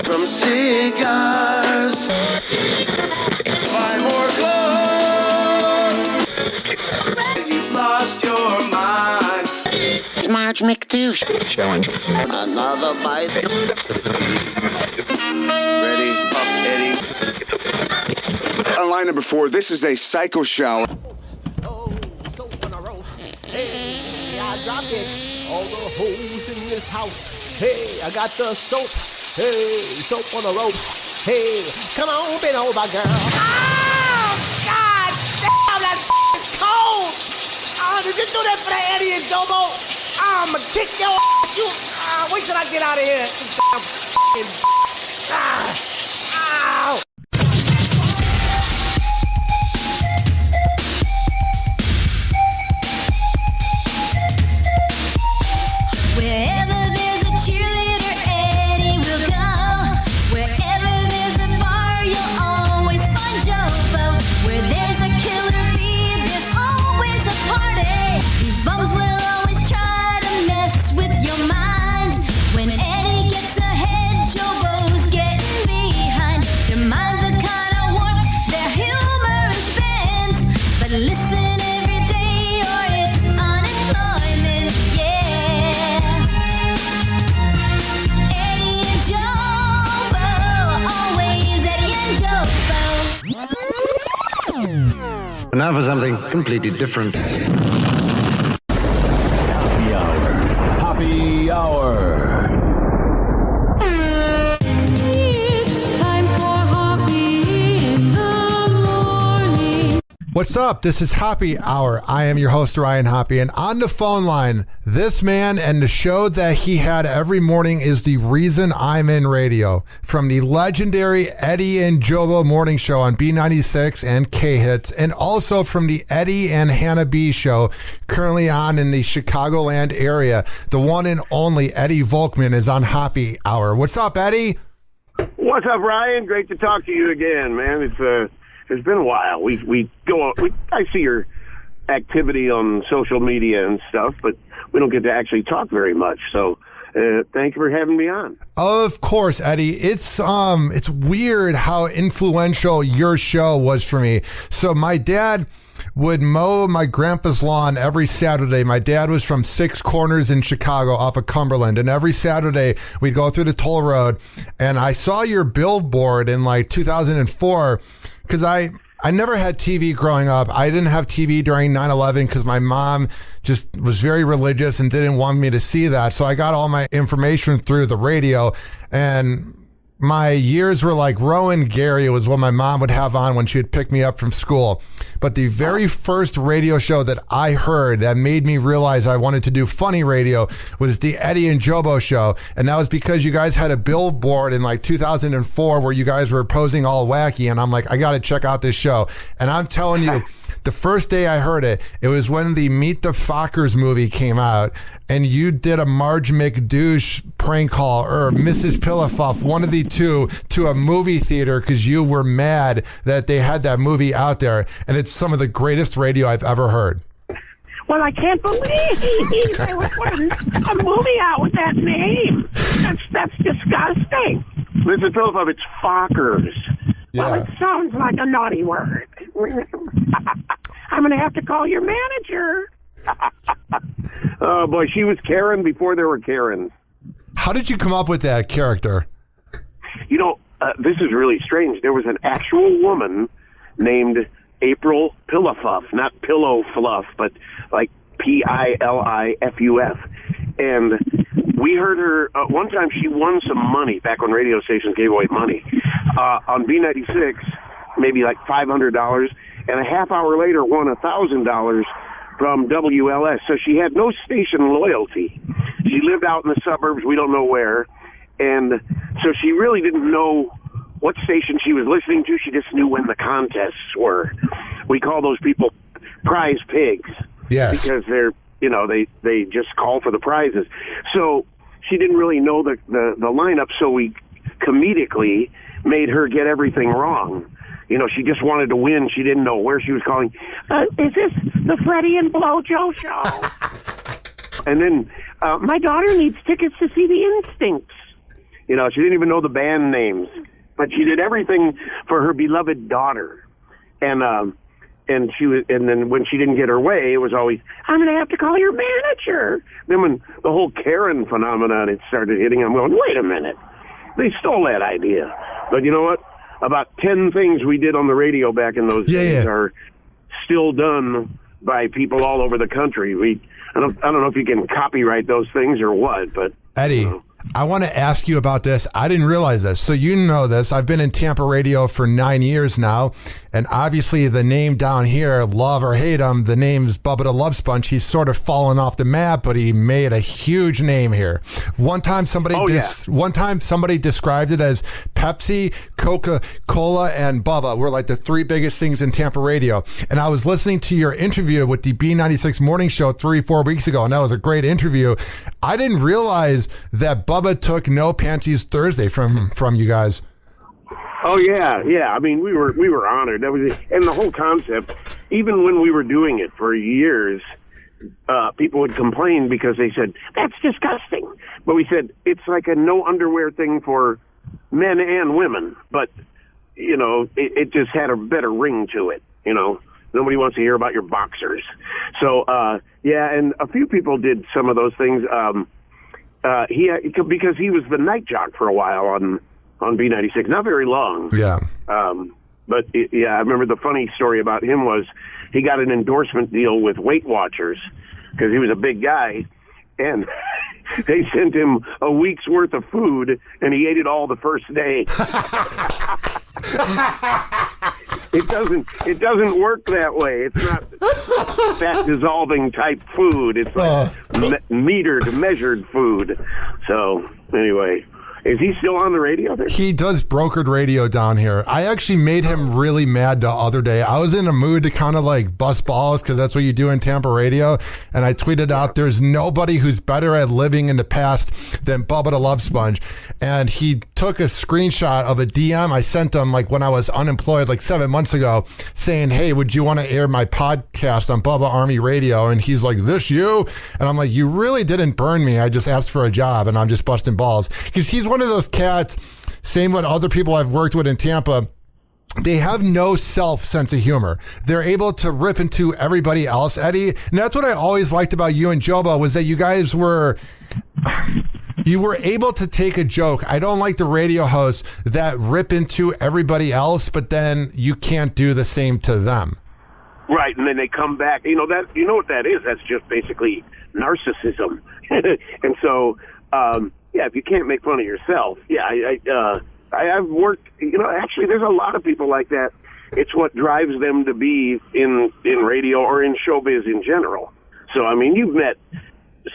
From cigars, buy more clothes. You've lost your mind. Marge McDouche. Challenge. Another bite. Ready, Puff Eddie. On line number 4, this is a psycho shower. Oh, soap on a rope. Hey, I dropped it. All the hoes in this house. Hey, I got the soap. Hey, soap on a rope. Hey, come on, bend over, girl. Oh, God damn, that's cold. Oh, did you do that for the Eddie and JoBo? I'ma kick your ass. You, wait till I get out of here. Ow. Wherever there's a cheerleader, Eddie will go. Wherever there's a bar, you'll always find JoBo. Where there's a killer bee, there's always a party. These bums will always try to mess with your mind. When Eddie gets ahead, JoBo's getting behind. Their minds are kinda warped, their humor is bent. But listen every day or it's unemployment, yeah. Eddie and JoBo, always Eddie and JoBo. Now for something completely different. Happy hour. Happy hour. It's time for Hoppe in the morning. What's up? This is Happy Hour. I am your host, Ryan Hoppe, and on the phone line, this man and the show that he had every morning is the reason I'm in radio. From the legendary Eddie and JoBo morning show on B96 and K-Hits, and also from the Eddie and Hannah B show, currently on in the Chicagoland area. The one and only Eddie Volkman is on Happy Hour. What's up, Eddie? What's up, Ryan? Great to talk to you again, man. It's been a while. I see your activity on social media and stuff, but we don't get to actually talk very much. So, thank you for having me on. Of course, Eddie. It's weird how influential your show was for me. So my dad would mow my grandpa's lawn every Saturday. My dad was from Six Corners in Chicago off of Cumberland. And every Saturday we'd go through the toll road, and I saw your billboard in like 2004 because I never had TV growing up. I didn't have TV during 9/11 because my mom just was very religious and didn't want me to see that. So I got all my information through the radio, and my years were like Rowan Gary was what my mom would have on when she would pick me up from school. But the very first radio show that I heard that made me realize I wanted to do funny radio was the Eddie and JoBo show. And that was because you guys had a billboard in like 2004 where you guys were posing all wacky. And I'm like, I got to check out this show. And I'm telling you, the first day I heard it, it was when the Meet the Fockers movie came out, and you did a Marge McDouche prank call, or Mrs. Pillafuff, one of the two, to a movie theater because you were mad that they had that movie out there. And it's some of the greatest radio I've ever heard. Well, I can't believe they were putting a movie out with that name. That's disgusting. Mrs. Pillafuff, it's Fockers. Well, it sounds like a naughty word. I'm going to have to call your manager. Oh, boy, she was Karen before there were Karens. How did you come up with that character? You know, this is really strange. There was an actual woman named April Pillafuff, not Pillow Fluff, but like P-I-L-I-F-U-F. And we heard her, one time she won some money back when radio stations gave away money on B96, maybe like $500, and a half hour later won $1,000 from WLS. So she had no station loyalty. She lived out in the suburbs, we don't know where, and so she really didn't know what station she was listening to. She just knew when the contests were. We call those people prize pigs. Yes. Because they're, you know, they just call for the prizes. So she didn't really know the lineup, so we comedically made her get everything wrong. You know, she just wanted to win. She didn't know where she was calling. Is this the Freddie and Blojo show? And then my daughter needs tickets to see the Instincts. You know, she didn't even know the band names, but she did everything for her beloved daughter. And then when she didn't get her way, it was always, I'm going to have to call your manager. Then when the whole Karen phenomenon it started hitting, I'm going, wait a minute. They stole that idea. But you know what? About 10 things we did on the radio back in those days are still done by people all over the country. I don't know if you can copyright those things or what, but Eddie, you know. I want to ask you about this. I didn't realize this. So you know this. I've been in Tampa radio for 9 years now. And obviously the name down here, love or hate him, the name's Bubba the Love Sponge. He's sort of fallen off the map, but he made a huge name here. One time somebody described it as Pepsi, Coca-Cola, and Bubba were like the three biggest things in Tampa radio. And I was listening to your interview with the B96 morning show 3-4 weeks ago, and that was a great interview. I didn't realize that Bubba took No Panties Thursday from you guys. Oh yeah. I mean, we were honored. That was, and the whole concept. Even when we were doing it for years, people would complain because they said that's disgusting. But we said it's like a no underwear thing for men and women. But you know, it just had a better ring to it. You know, nobody wants to hear about your boxers. So and a few people did some of those things. Because he was the night jock for a while on B96, not very long. Yeah. But I remember the funny story about him was he got an endorsement deal with Weight Watchers because he was a big guy, and they sent him a week's worth of food, and he ate it all the first day. It doesn't work that way. It's not fat dissolving type food. It's like metered, measured food. So anyway, is he still on the radio there? He does brokered radio down here. I actually made him really mad the other day. I was in a mood to kind of like bust balls because that's what you do in Tampa radio. And I tweeted out, there's nobody who's better at living in the past than Bubba the Love Sponge. And he took a screenshot of a DM I sent him like when I was unemployed like 7 months ago saying, hey, would you want to air my podcast on Bubba Army Radio? And he's like, this you? And I'm like, you really didn't burn me. I just asked for a job and I'm just busting balls. Because he's one of those cats, same with other people I've worked with in Tampa, they have no sense of humor. They're able to rip into everybody else, Eddie. And that's what I always liked about you and JoBo was that you guys were able to take a joke. I don't like the radio hosts that rip into everybody else, but then you can't do the same to them. Right, and then they come back. You know what that is? That's just basically narcissism. And so, if you can't make fun of yourself, I've worked. You know, actually, there's a lot of people like that. It's what drives them to be in radio or in showbiz in general. So, I mean, you've met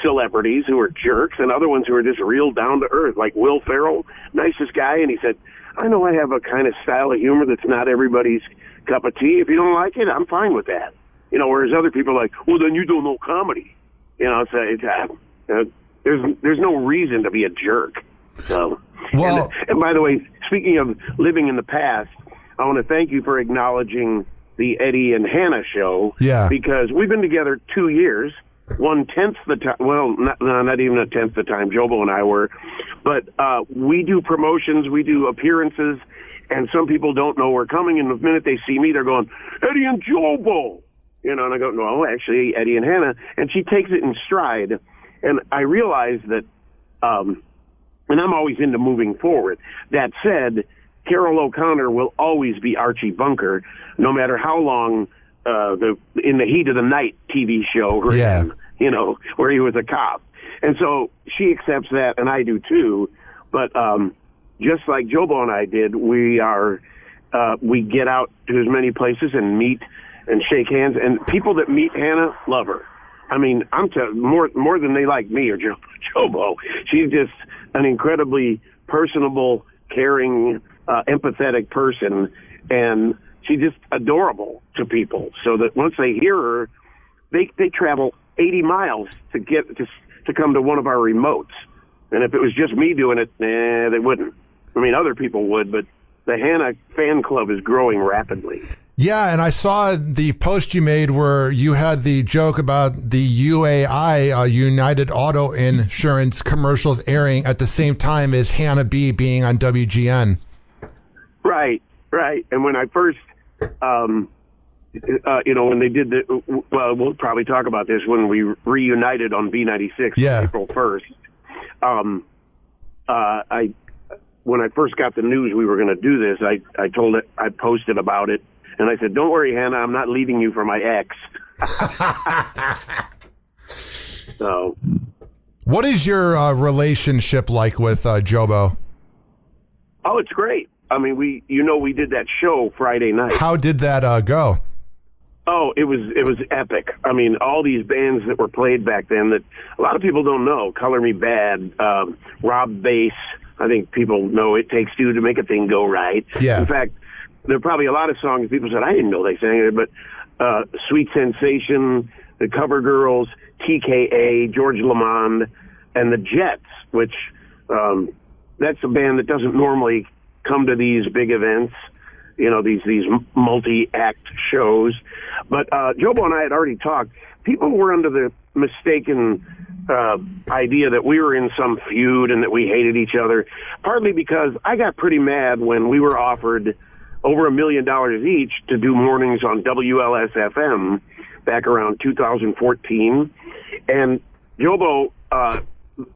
celebrities who are jerks and other ones who are just real down to earth, like Will Ferrell, nicest guy, and he said, I know I have a kind of style of humor that's not everybody's cup of tea. If you don't like it, I'm fine with that. You know, whereas other people are like, well, then you don't know comedy. You know, there's no reason to be a jerk. So, well, and by the way, speaking of living in the past, I want to thank you for acknowledging the Eddie and Hannah show. Yeah. Because we've been together 2 years. 1/10 the time, well, not even 1/10 the time JoBo and I were, but we do promotions, we do appearances, and some people don't know we're coming, and the minute they see me, they're going, Eddie and JoBo, you know, and I go, no, actually, Eddie and Hannah, and she takes it in stride, and I realize that, and I'm always into moving forward. That said, Carol O'Connor will always be Archie Bunker, no matter how long in the Heat of the Night TV show ran, you know, where he was a cop. And so she accepts that, and I do too. But just like JoBo and I did, we get out to as many places and meet and shake hands. And people that meet Hannah love her. I mean, more than they like me or JoBo. She's just an incredibly personable, caring, empathetic person, and she's just adorable to people. So that once they hear her, they travel 80 miles to come to one of our remotes. And if it was just me doing it, they wouldn't. I mean, other people would, but the Hannah fan club is growing rapidly. Yeah, and I saw the post you made where you had the joke about the UAI, United Auto Insurance commercials airing at the same time as Hannah B being on WGN. Right. And when I first, when they did we'll probably talk about this when we reunited on B96 April 1st. When I first got the news we were going to do this, I posted about it. And I said, "Don't worry, Hannah, I'm not leaving you for my ex." So, what is your relationship like with JoBo? Oh, it's great. I mean, we did that show Friday night. How did that go? Oh, it was epic. I mean, all these bands that were played back then that a lot of people don't know. Color Me Bad, Rob Bass. I think people know It Takes Two to Make a Thing Go Right. Yeah. In fact, there are probably a lot of songs people said, I didn't know they sang it, but Sweet Sensation, the Cover Girls, TKA, George Lamond, and the Jets, which that's a band that doesn't normally come to these big events, these multi-act shows. But JoBo and I had already talked. People were under the mistaken idea that we were in some feud and that we hated each other, partly because I got pretty mad when we were offered over $1 million each to do mornings on WLS-FM back around 2014. And JoBo,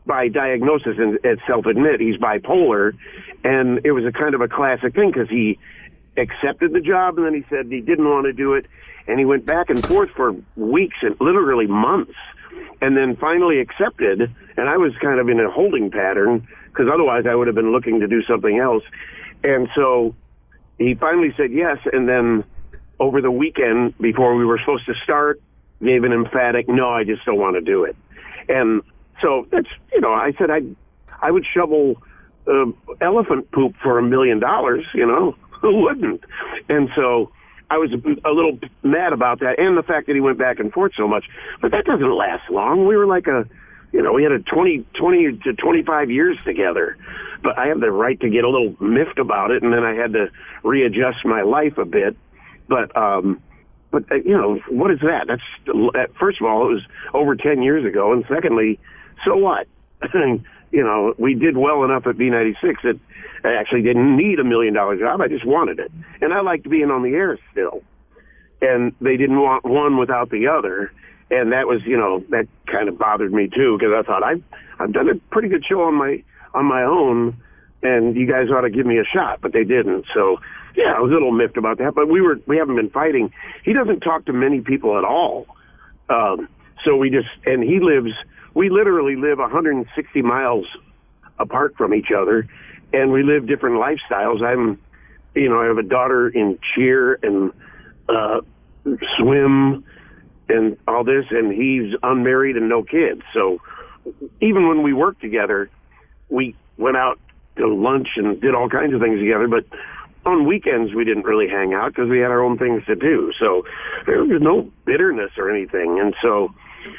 by diagnosis and self-admit, he's bipolar. And it was a kind of a classic thing because he accepted the job and then he said he didn't want to do it. And he went back and forth for weeks and literally months and then finally accepted. And I was kind of in a holding pattern because otherwise I would have been looking to do something else. And so he finally said yes, and then over the weekend, before we were supposed to start, gave an emphatic, no, I just don't want to do it. And so that's, I said I would shovel elephant poop for $1 million, who wouldn't? And so I was a little mad about that, and the fact that he went back and forth so much. But that doesn't last long. We were like we had a 20 to 25 years together. But I have the right to get a little miffed about it, and then I had to readjust my life a bit. But what is that? That's first of all, it was over 10 years ago, and secondly, so what? We did well enough at B96 that I actually didn't need $1 million job. I just wanted it, and I liked being on the air still. And they didn't want one without the other, and that was, that kind of bothered me too because I thought I've done a pretty good show on my own, and you guys ought to give me a shot, but they didn't. So, yeah, I was a little miffed about that, but we haven't been fighting. He doesn't talk to many people at all. So we literally live 160 miles apart from each other, and we live different lifestyles. I have a daughter in cheer and swim and all this, and he's unmarried and no kids. So even when we worked together, we went out to lunch and did all kinds of things together, but on weekends we didn't really hang out because we had our own things to do. So there was no bitterness or anything. And so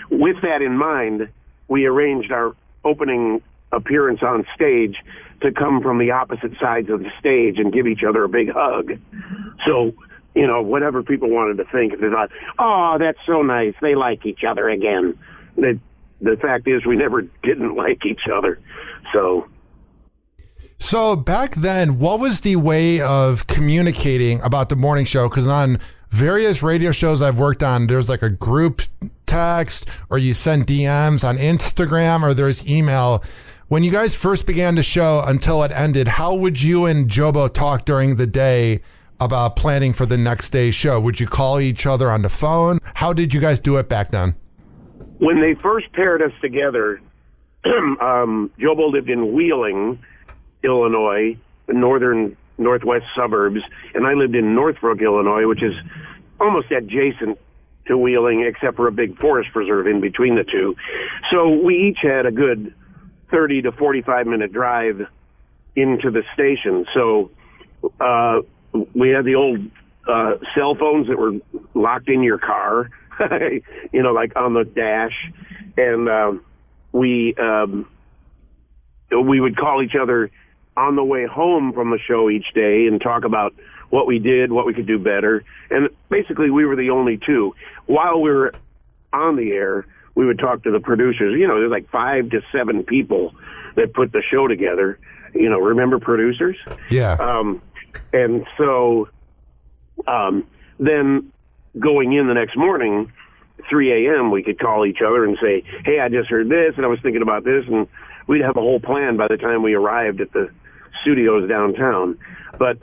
with that in mind, we arranged our opening appearance on stage to come from the opposite sides of the stage and give each other a big hug. So, whatever people wanted to think, if they thought, oh, that's so nice, they like each other again. The fact is we never didn't like each other. So back then, what was the way of communicating about the morning show? Because on various radio shows I've worked on, there's like a group text, or you send DMs on Instagram, or there's email. When you guys first began the show until it ended, how would you and JoBo talk during the day about planning for the next day's show? Would you call each other on the phone? How did you guys do it back then? When they first paired us together, JoBo lived in Wheeling, Illinois, the northwest suburbs, and I lived in Northbrook, Illinois, which is almost adjacent to Wheeling, except for a big forest preserve in between the two. So we each had a good 30 to 45-minute drive into the station. So we had the old cell phones that were locked in your car, like on the dash, and we would call each other on the way home from the show each day and talk about what we did, what we could do better. And basically, we were the only two. While we were on the air, we would talk to the producers. You know, there's like 5 to 7 people that put the show together. You know, remember producers? Yeah. And so then going in the next morning, 3 a.m., we could call each other and say, hey, I just heard this, and I was thinking about this, and we'd have a whole plan by the time we arrived at the studios downtown. But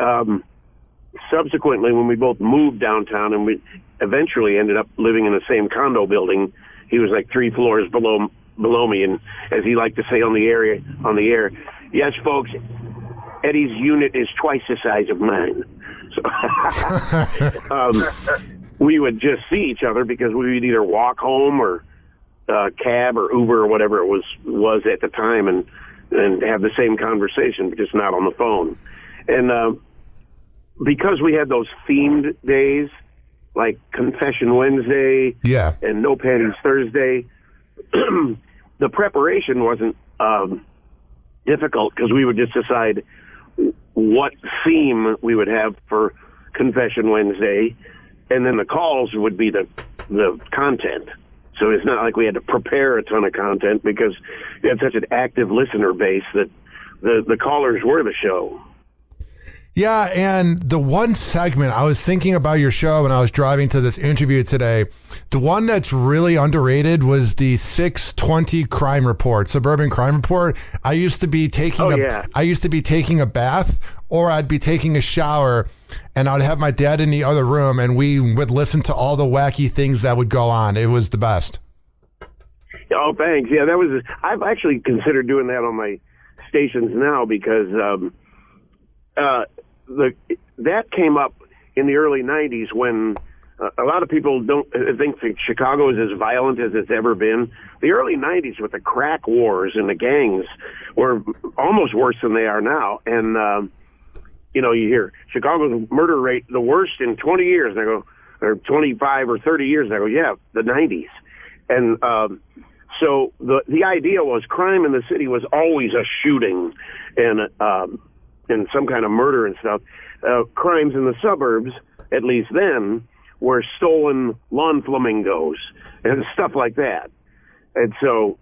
subsequently, when we both moved downtown and we eventually ended up living in the same condo building, he was like 3 floors below me, and as he liked to say on the air, yes, folks, Eddie's unit is twice the size of mine. So we would just see each other because we would either walk home or cab or Uber or whatever it was at the time, and have the same conversation, but just not on the phone. And because we had those themed days, like Confession Wednesday, and No Panties Thursday, the preparation wasn't difficult because we would just decide what theme we would have for Confession Wednesday, and then the calls would be the content. So it's not like we had to prepare a ton of content because we had such an active listener base that the callers were the show. Yeah, and the one segment, I was thinking about your show when I was driving to this interview today. The one that's really underrated was the 6:20 crime report, Suburban Crime Report. I used to be taking a bath, or I'd be taking a shower, and I'd have my dad in the other room, and we would listen to all the wacky things that would go on. It was the best. Oh, thanks. Yeah, I've actually considered doing that on my stations now because that came up in the early 90s when a lot of people don't think Chicago is as violent as it's ever been. The early 90s with the crack wars and the gangs were almost worse than they are now. And, you hear Chicago's murder rate the worst in 20 years. And I go, or 25 or 30 years. And I go, yeah, the 90s. And so the idea was crime in the city was always a shooting and some kind of murder and stuff. Crimes in the suburbs, at least then, were stolen lawn flamingos and stuff like that. And so,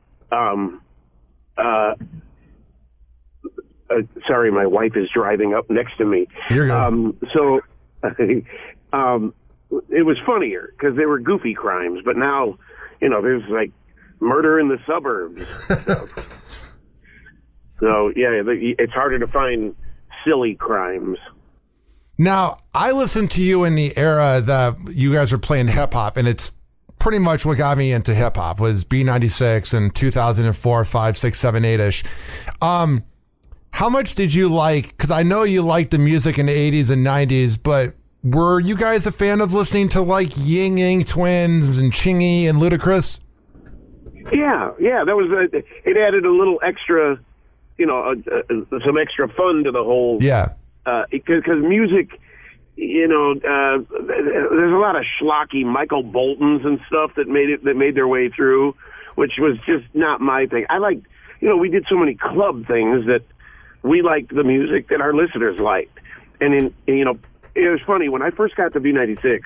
sorry, my wife is driving up next to me. You're good. So it was funnier because they were goofy crimes, but now, there's like murder in the suburbs. So yeah, it's harder to find silly crimes. Now, I listened to you in the era that you guys were playing hip hop, and it's pretty much what got me into hip hop was B96 and 2004, 5, 6, 7, 8-ish. How much did you like, because I know you liked the music in the 80s and 90s, but were you guys a fan of listening to like Ying Yang Twins and Chingy and Ludacris? Yeah, that was it added a little extra, some extra fun to the whole. Yeah. Because music, there's a lot of schlocky Michael Boltons and stuff that made their way through, which was just not my thing. I liked, we did so many club things that we liked the music that our listeners liked. And it was funny when I first got to B96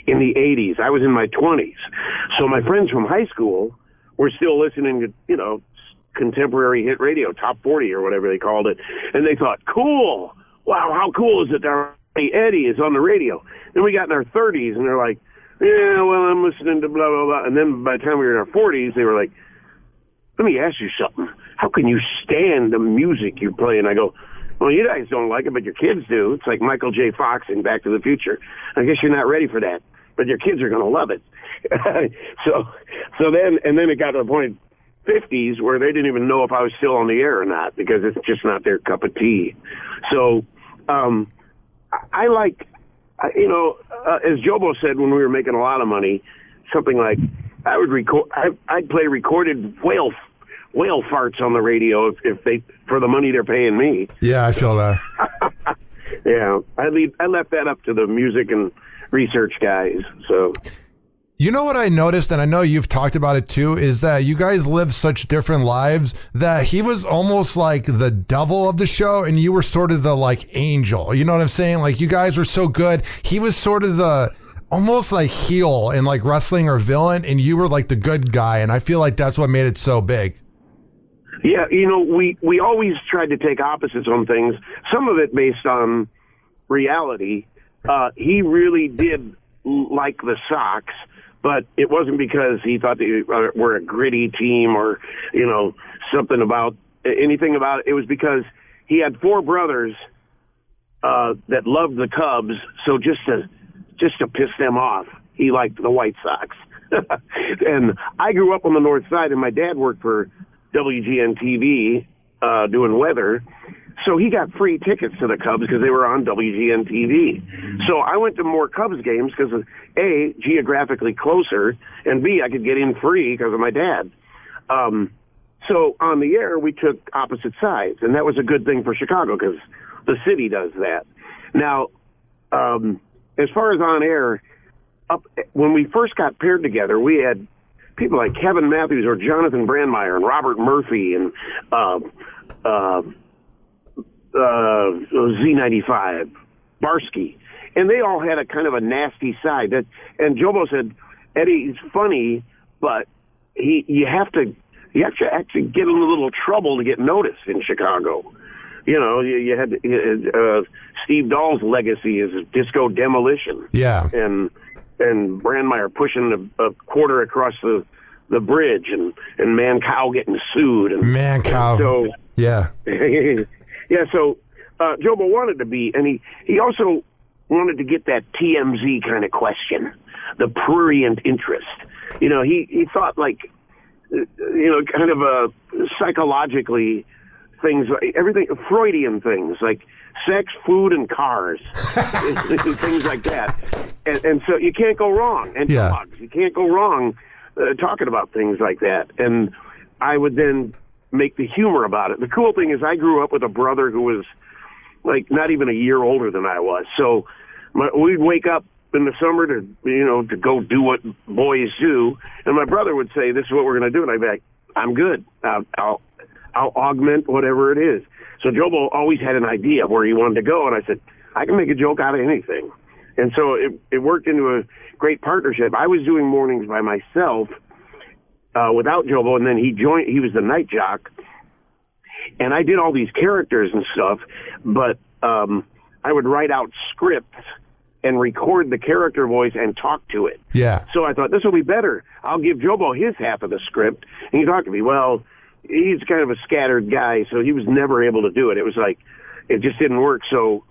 in the 80s. I was in my 20s, so my friends from high school were still listening to contemporary hit radio, top 40 or whatever they called it, and they thought, cool, wow, how cool is it that our Eddie is on the radio? Then we got in our 30s and they're like, yeah, well, I'm listening to blah blah blah. And then by the time we were in our 40s, they were like, let me ask you something, how can you stand the music you play? And I go, well, you guys don't like it, but your kids do. It's like Michael J. Fox in Back to the Future. I guess you're not ready for that, but your kids are going to love it. so then it got to the point 50s where they didn't even know if I was still on the air or not because it's just not their cup of tea. So I like, as JoBo said when we were making a lot of money, something like I would record. I'd play recorded whale farts on the radio if they for the money they're paying me. Yeah, I feel that. Yeah, I left that up to the music and research guys. So. You know what I noticed, and I know you've talked about it too, is that you guys live such different lives that he was almost like the devil of the show and you were sort of the like angel. You know what I'm saying? Like you guys were so good. He was sort of the almost like heel in like wrestling or villain, and you were like the good guy. And I feel like that's what made it so big. Yeah, we always tried to take opposites on things, some of it based on reality. He really did like the Sox, but it wasn't because he thought they were a gritty team or, something about anything about it. It was because he had 4 brothers that loved the Cubs, so just to piss them off, he liked the White Sox. And I grew up on the North Side, and my dad worked for WGN-TV doing weather, so he got free tickets to the Cubs because they were on WGN-TV. So I went to more Cubs games because of A, geographically closer, and B, I could get in free because of my dad. So on the air, we took opposite sides, and that was a good thing for Chicago because the city does that. Now, as far as on air, when we first got paired together, we had people like Kevin Matthews or Jonathan Brandmeier and Robert Murphy and Z95, Barsky, and they all had a kind of a nasty side. And JoBo said, Eddie, he's funny, but you have to actually get in a little trouble to get noticed in Chicago. You had Steve Dahl's legacy is disco demolition. Yeah. And Brandmeier pushing a quarter across the bridge and Mancow getting sued. And Mancow. So, yeah. Yeah, so JoBo wanted to be, and he also wanted to get that TMZ kind of question, the prurient interest. He thought like, kind of psychologically things, everything, Freudian things like sex, food, and cars, things like that. And so you can't go wrong. And dogs, you can't go wrong talking about things like that. And I would then make the humor about it. The cool thing is I grew up with a brother who was like not even a year older than I was. So we'd wake up in the summer to go do what boys do. And my brother would say, this is what we're going to do. And I'd be like, I'm good. I'll augment whatever it is. So JoBo always had an idea of where he wanted to go. And I said, I can make a joke out of anything. And so it worked into a great partnership. I was doing mornings by myself without JoBo, and then he was the night jock. And I did all these characters and stuff, but I would write out scripts and record the character voice and talk to it. Yeah. So I thought, this will be better. I'll give JoBo his half of the script, and he talk to me. Well, he's kind of a scattered guy, so he was never able to do it. It was like, it just didn't work. So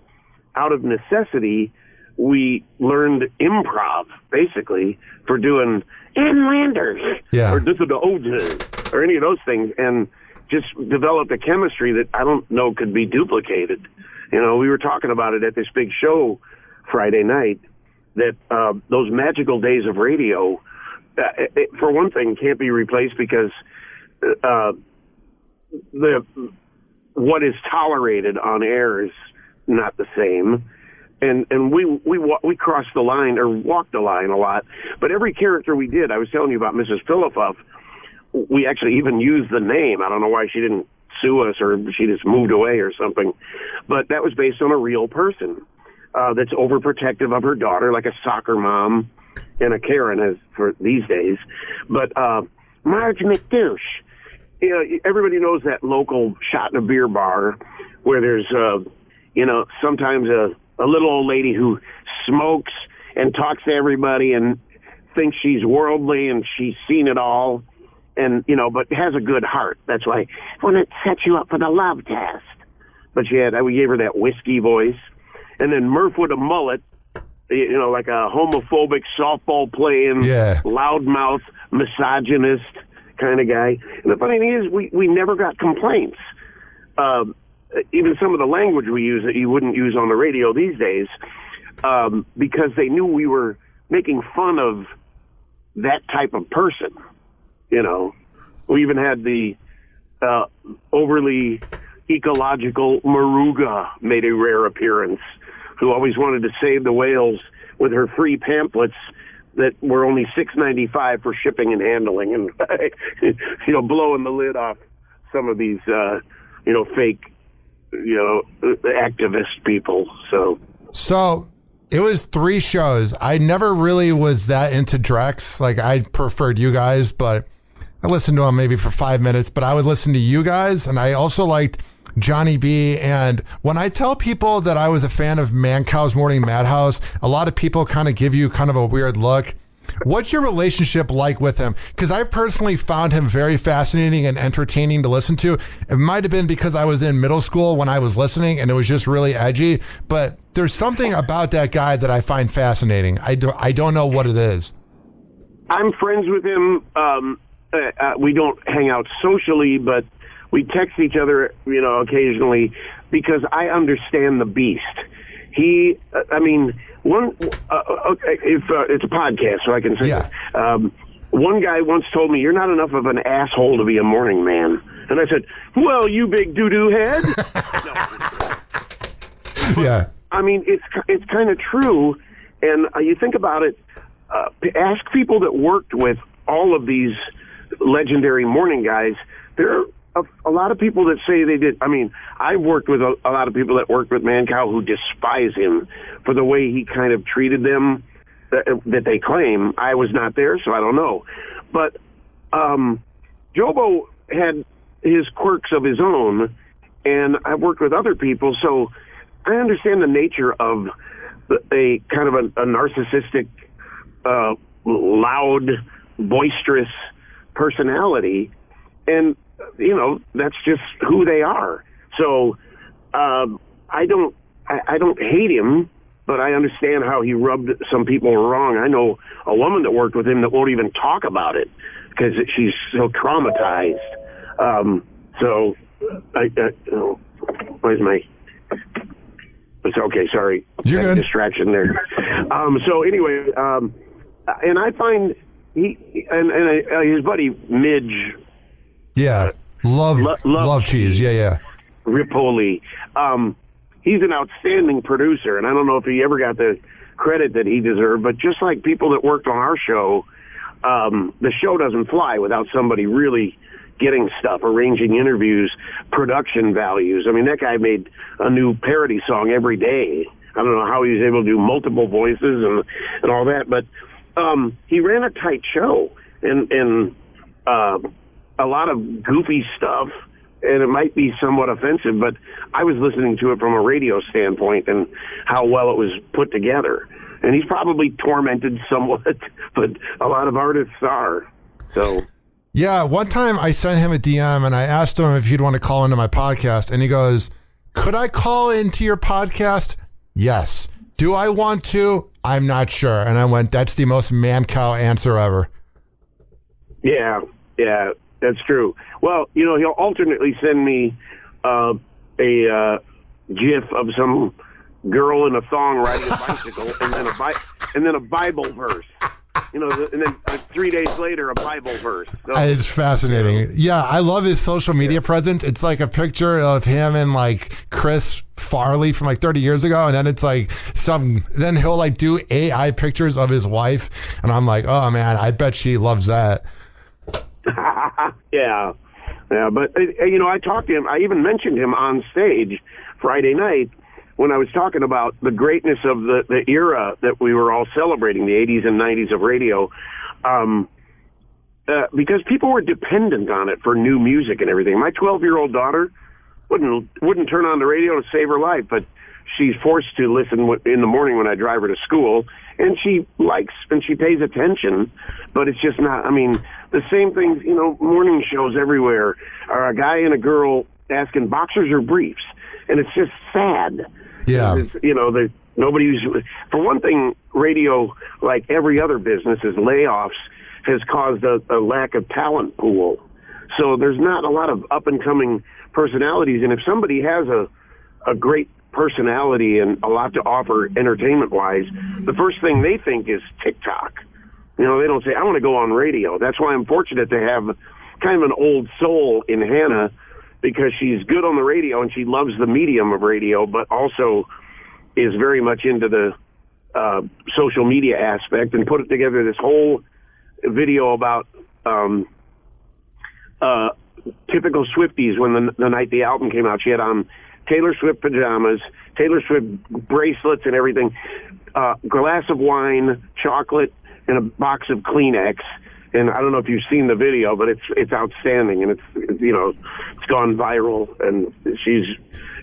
out of necessity, we learned improv, basically, for doing Inlanders, or This is the OJ, or any of those things, and just developed a chemistry that I don't know could be duplicated. We were talking about it at this big show Friday night, that those magical days of radio, for one thing, can't be replaced because what is tolerated on air is not the same. And we crossed the line or walked the line a lot. But every character we did, I was telling you about Mrs. Philippuff, we actually even used the name. I don't know why she didn't sue us or she just moved away or something. But that was based on a real person that's overprotective of her daughter, like a soccer mom and a Karen as for these days. But Marge McDouche, everybody knows that local shot in a beer bar where there's, sometimes a little old lady who smokes and talks to everybody and thinks she's worldly and she's seen it all and, but has a good heart. That's why when it sets you up for the love test. But we gave her that whiskey voice. And then Murph with a mullet, like a homophobic softball playing, loudmouth, misogynist kind of guy. And the funny thing is we never got complaints. Even some of the language we use that you wouldn't use on the radio these days, because they knew we were making fun of that type of person. We even had the overly ecological Maruga made a rare appearance, who always wanted to save the whales with her free pamphlets that were only $6.95 for shipping and handling, and blowing the lid off some of these fake activist people. So it was 3 shows. I never really was that into Drex. Like, I preferred you guys, but I listened to them maybe for 5 minutes, but I would listen to you guys. And I also liked Johnny B. And when I tell people that I was a fan of Mancow's Morning Madhouse, a lot of people kind of give you kind of a weird look. What's your relationship like with him? Because I personally found him very fascinating and entertaining to listen to. It might have been because I was in middle school when I was listening and it was just really edgy, but there's something about that guy that I find fascinating. I don't know what it is. I'm friends with him. We don't hang out socially, but we text each other, occasionally, because I understand the beast. If it's a podcast, so I can say that. One guy once told me, "You're not enough of an asshole to be a morning man," and I said, "Well, you big doo-doo head." Yeah. I mean, it's kind of true, and you think about it. Ask people that worked with all of these legendary morning guys. There are a lot of people that say they did. I mean, I've worked with a lot of people that worked with Mancow who despise him for the way he kind of treated them, that they claim. I was not there, so I don't know. But JoBo had his quirks of his own, and I've worked with other people, so I understand the nature of a kind of a narcissistic, loud, boisterous personality, and that's just who they are. So I don't hate him, but I understand how he rubbed some people wrong. I know a woman that worked with him that won't even talk about it because she's so traumatized. Where's my? It's okay. Sorry, you're good. Distraction there. So anyway, and I find he and his buddy Midge. Yeah, love cheese. Yeah. Ripoli. He's an outstanding producer, and I don't know if he ever got the credit that he deserved, but just like people that worked on our show, the show doesn't fly without somebody really getting stuff, arranging interviews, production values. I mean, that guy made a new parody song every day. I don't know how he was able to do multiple voices and all that, but he ran a tight show and a lot of goofy stuff, and it might be somewhat offensive, but I was listening to it from a radio standpoint and how well it was put together. And he's probably tormented somewhat, but a lot of artists are. So, yeah, one time I sent him a DM and I asked him if he'd want to call into my podcast, and he goes, "Could I call into your podcast?" Yes. Do I want to? I'm not sure. And I went, that's the most Mancow answer ever. Yeah, that's true. Well, he'll alternately send me a GIF of some girl in a thong riding a bicycle, and then a Bible verse. And then 3 days later, a Bible verse. So, it's fascinating. Yeah, I love his social media presence. It's like a picture of him and like Chris Farley from like 30 years ago, and then it's like then he'll like do AI pictures of his wife, and I'm like, oh man, I bet she loves that. Yeah, but I talked to him. I even mentioned him on stage Friday night when I was talking about the greatness of the era that we were all celebrating, the 80s and 90s of radio, because people were dependent on it for new music and everything. My 12-year-old daughter wouldn't turn on the radio to save her life, but she's forced to listen in the morning when I drive her to school, and she likes and she pays attention, but it's just not, the same things, morning shows everywhere are a guy and a girl asking boxers or briefs, and it's just sad. Yeah. Nobody's, for one thing, radio, like every other business, is layoffs has caused a lack of talent pool. So there's not a lot of up-and-coming personalities, and if somebody has a great personality and a lot to offer entertainment-wise, the first thing they think is TikTok. They don't say, I want to go on radio. That's why I'm fortunate to have kind of an old soul in Hannah, because she's good on the radio and she loves the medium of radio, but also is very much into the social media aspect and put together this whole video about typical Swifties when the night the album came out. She had on Taylor Swift pajamas, Taylor Swift bracelets and everything, glass of wine, chocolate, and a box of Kleenex. And I don't know if you've seen the video, but it's outstanding, and it's gone viral. And she's,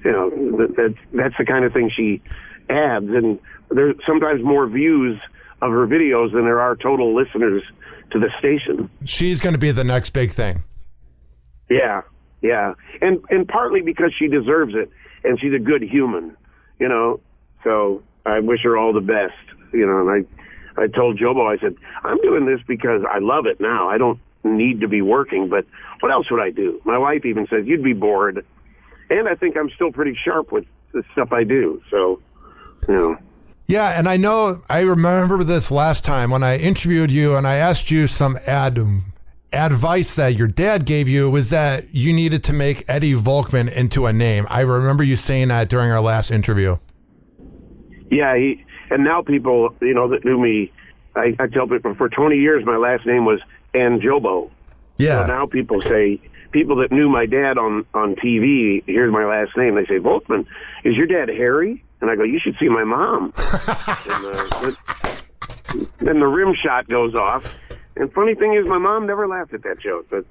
that's the kind of thing she adds. And there's sometimes more views of her videos than there are total listeners to the station. She's going to be the next big thing. Yeah, and partly because she deserves it, and she's a good human, So I wish her all the best, And I told JoBo, I said, I'm doing this because I love it now. I don't need to be working, but what else would I do? My wife even says, you'd be bored. And I think I'm still pretty sharp with the stuff I do, so, Yeah, and I remember this last time when I interviewed you and I asked you some advice that your dad gave you was that you needed to make Eddie Volkman into a name. I remember you saying that during our last interview. Yeah, and now people, that knew me, I tell people for 20 years my last name was JoBo. Yeah. So now people that knew my dad on TV, here's my last name, they say, Volkman, is your dad Harry? And I go, you should see my mom. And then the rim shot goes off. And funny thing is, my mom never laughed at that joke, but,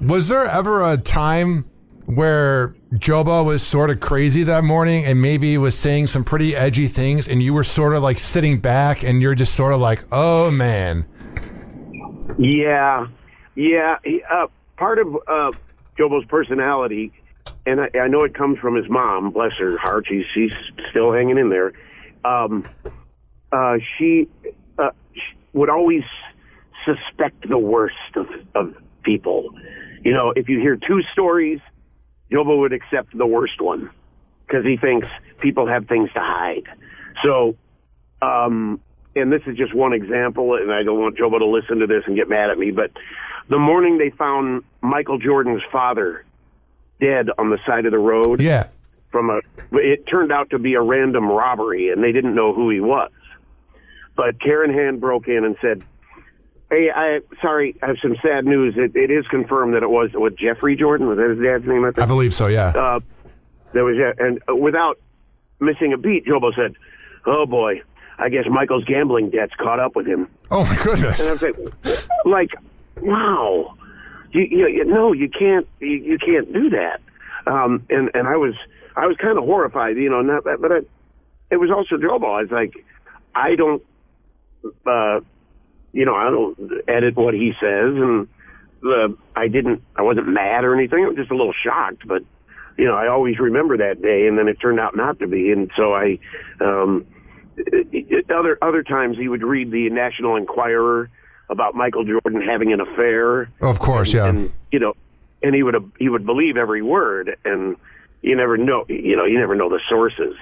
Was there ever a time where JoBo was sort of crazy that morning and maybe was saying some pretty edgy things and you were sort of like sitting back and you're just sort of like, oh, man. Yeah. Part of JoBo's personality, and I know it comes from his mom, bless her heart, she's still hanging in there. She would always suspect the worst of people. If you hear two stories, JoBo would accept the worst one because he thinks people have things to hide. So, and this is just one example, and I don't want JoBo to listen to this and get mad at me, but the morning they found Michael Jordan's father dead on the side of the road. Yeah. It turned out to be a random robbery, and they didn't know who he was. But Karen Hand broke in and said, hey, sorry, I have some sad news. It is confirmed that it was Jeffrey Jordan. Was that his dad's name? I think? I believe so, yeah. And without missing a beat, JoBo said, oh boy, I guess Michael's gambling debt's caught up with him. Oh my goodness. And I was like, wow, you can't do that. And I was kind of horrified, but it was also JoBo. I was like, I don't edit what he says, and I wasn't mad or anything. I was just a little shocked, but I always remember that day, and then it turned out not to be. And so other times he would read the National Enquirer about Michael Jordan having an affair. Of course, and he would believe every word, and you never know the sources.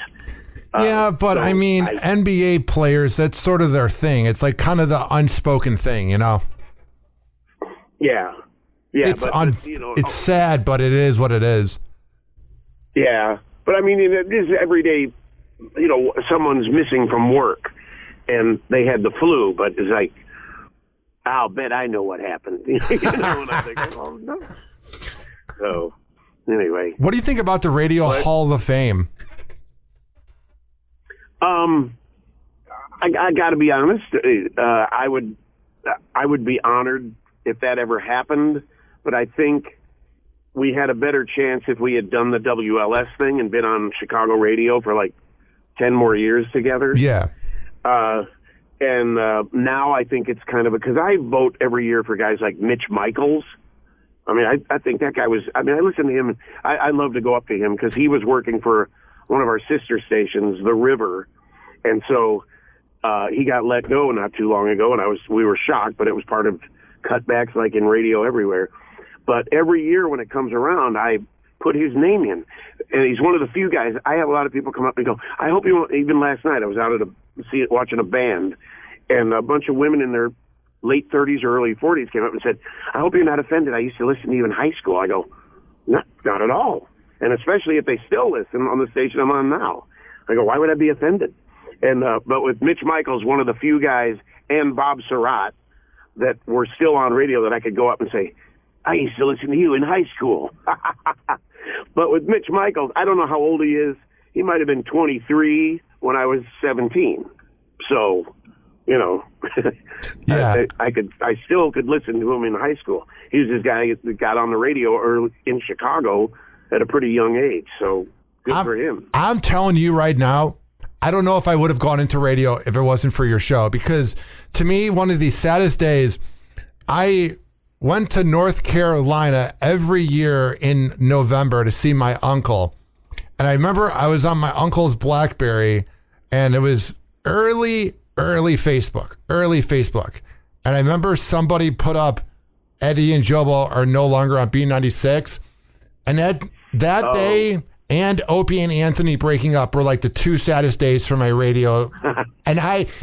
Yeah, but NBA players, that's sort of their thing. It's like kind of the unspoken thing, Yeah. It's it's sad, but it is what it is. Yeah, but it is every day. Someone's missing from work, and they had the flu, but it's like, I'll bet I know what happened. And I think, oh no. So, anyway, what do you think about the Radio Hall of Fame? I got to be honest. I would be honored if that ever happened, but I think we had a better chance if we had done the WLS thing and been on Chicago radio for like 10 more years together. Yeah. And now I think it's kind of because I vote every year for guys like Mitch Michaels. I think that guy was. I listen to him. And I love to go up to him because he was working for one of our sister stations, The River, and so he got let go not too long ago, and we were shocked, but it was part of cutbacks like in radio everywhere. But every year when it comes around, I put his name in, and he's one of the few guys. I have a lot of people come up and go, I hope you won't. Even last night, I was out watching a band, and a bunch of women in their late 30s or early 40s came up and said, I hope you're not offended. I used to listen to you in high school. I go, not at all. And especially if they still listen on the station I'm on now. I go, why would I be offended? And but with Mitch Michaels, one of the few guys, and Bob Surratt, that were still on radio that I could go up and say, I used to listen to you in high school. But with Mitch Michaels, I don't know how old he is. He might have been 23 when I was 17. So, you know, Yeah. I still could listen to him in high school. He was this guy that got on the radio early in Chicago at a pretty young age. So good for him. I'm telling you right now, I don't know if I would have gone into radio if it wasn't for your show, because to me, one of the saddest days, I went to North Carolina every year in November to see my uncle. And I remember I was on my uncle's BlackBerry, and it was early Facebook. And I remember somebody put up Eddie and JoBo are no longer on B96. And that day and Opie and Anthony breaking up were like the two saddest days for my radio. And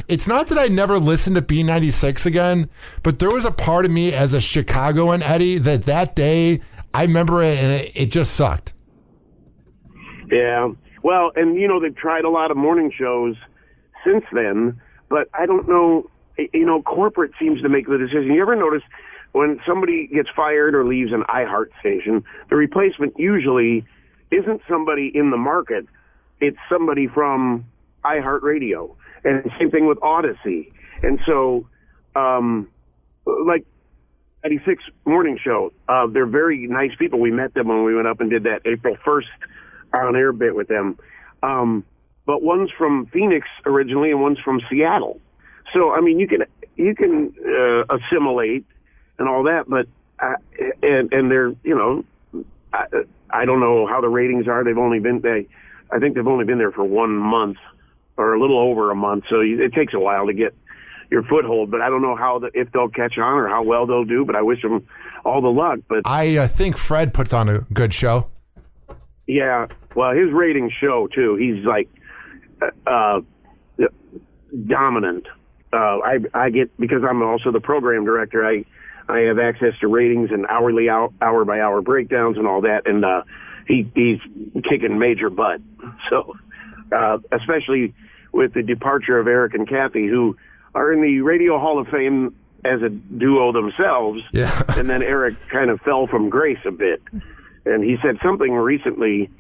it's not that I never listened to B96 again, but there was a part of me as a Chicagoan, Eddie, that day, I remember it and it just sucked. Yeah. Well, and you know, they've tried a lot of morning shows since then, but I don't know, you know, corporate seems to make the decision. You ever notice when somebody gets fired or leaves an iHeart station, the replacement usually isn't somebody in the market, it's somebody from iHeartRadio. And same thing with Odyssey. And so, like 96 morning show, they're very nice people. We met them when we went up and did that April 1st on-air bit with them. But one's from Phoenix originally and one's from Seattle. So, I mean, you can assimilate and all that, but, and they're, you know, I don't know how the ratings are. I think they've only been there for 1 month or a little over a month. So it takes a while to get your foothold, but I don't know if they'll catch on or how well they'll do, but I wish them all the luck. But I think Fred puts on a good show. Yeah. Well, his ratings show too. He's like, dominant. I get, because I'm also the program director, I have access to ratings and hourly hour by hour breakdowns and all that, and he's kicking major butt. So, especially with the departure of Eric and Kathy, who are in the Radio Hall of Fame as a duo themselves, yeah. And then Eric kind of fell from grace a bit, and he said something recently